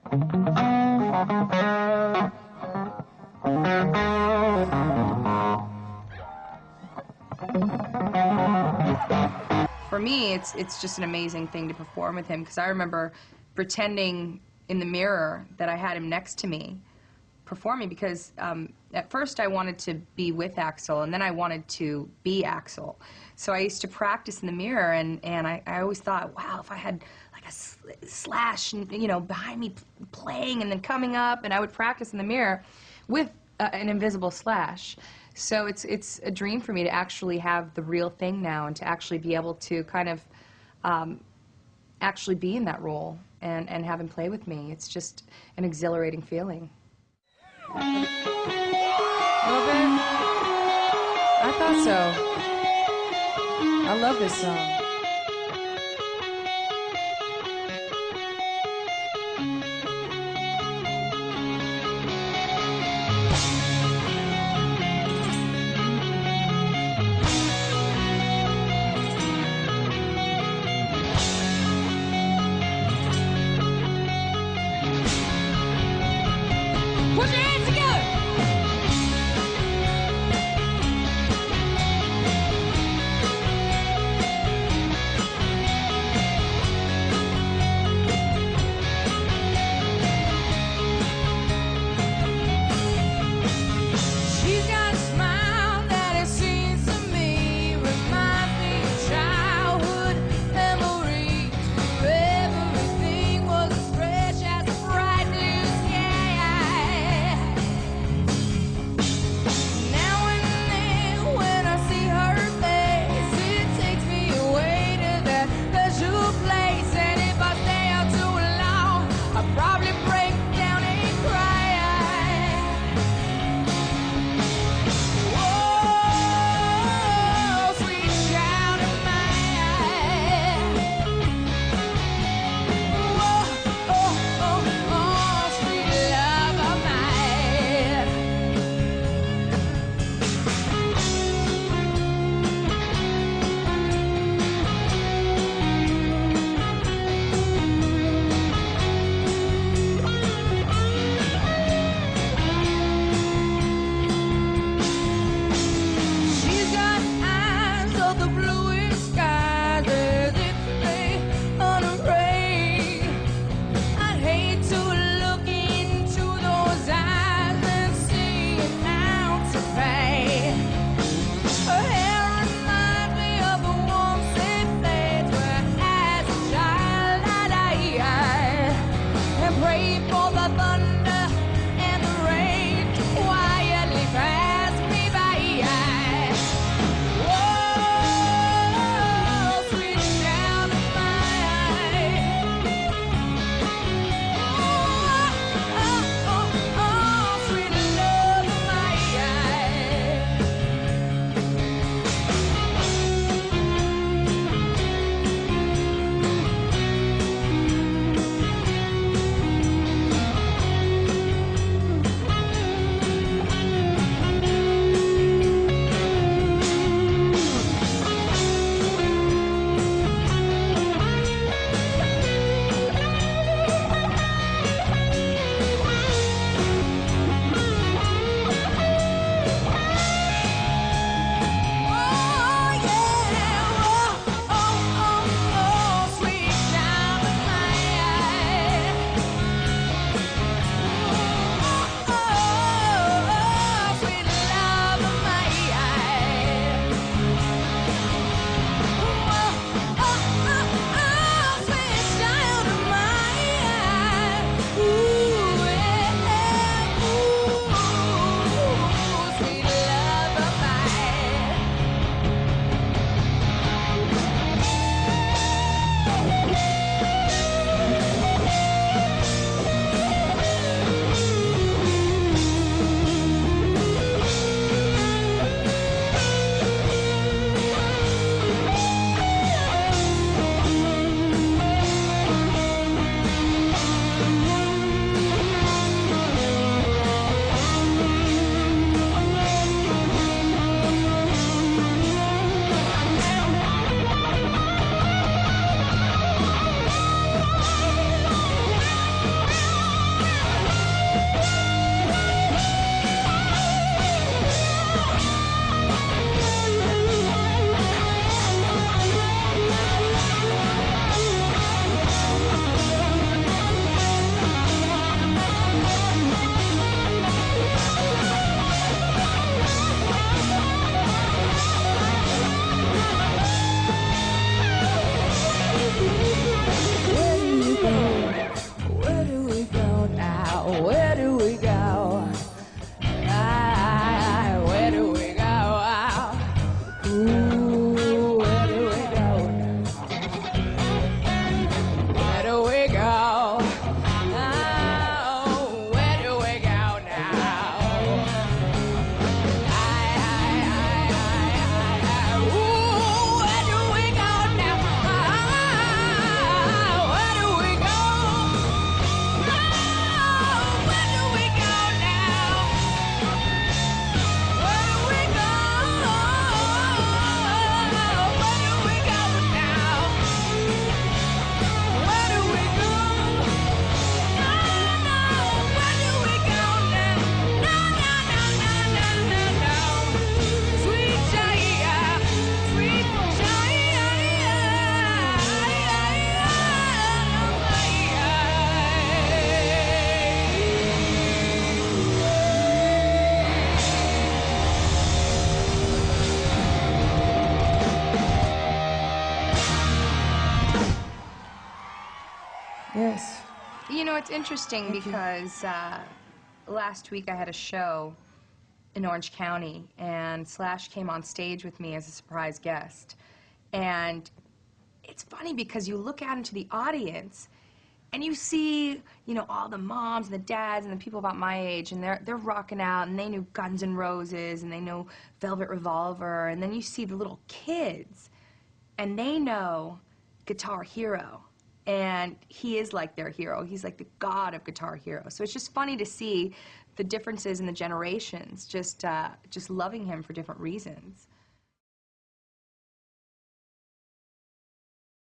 For me, it's just an amazing thing to perform with him, because I remember pretending in the mirror that I had him next to me performing, because at first I wanted to be with Axl, and then I wanted to be Axl. So I used to practice in the mirror, and I always thought, wow, if I had like a Slash, you know, behind me playing and then coming up, and I would practice in the mirror with an invisible Slash. So it's a dream for me to actually have the real thing now, and to actually be able to kind of actually be in that role and have him play with me. It's just an exhilarating feeling. A little bit? I thought so. I love this song. Put your hands together! She's got a smile that it seems to me reminds me of childhood memories, where everything was as fresh as a bright new sky. Now and then when I see her face, it takes me away to that special place. And if I stay out too long, I'll probably break down and cry. Oh, sweet child of mine. Oh, sweet love of mine. She's got eyes of the bluest skies as if they unafraid. I'd hate to look into those eyes and see an ounce of pain. Her hair reminds me of the warm, safe place where as a child and pray for the thunder and the rain to quietly pass me by. Oh, sweet child of mine. Oh, sweet love of mine. Yes. You know, it's interesting Thank you. because last week I had a show in Orange County, and Slash came on stage with me as a surprise guest. And it's funny because you look out into the audience and you see, you know, all the moms and the dads and the people about my age, and they're rocking out, and they knew Guns N' Roses, and they know Velvet Revolver, and then you see the little kids, and they know Guitar Hero. And he is like their hero. He's like the god of Guitar Hero. So it's just funny to see the differences in the generations, just loving him for different reasons.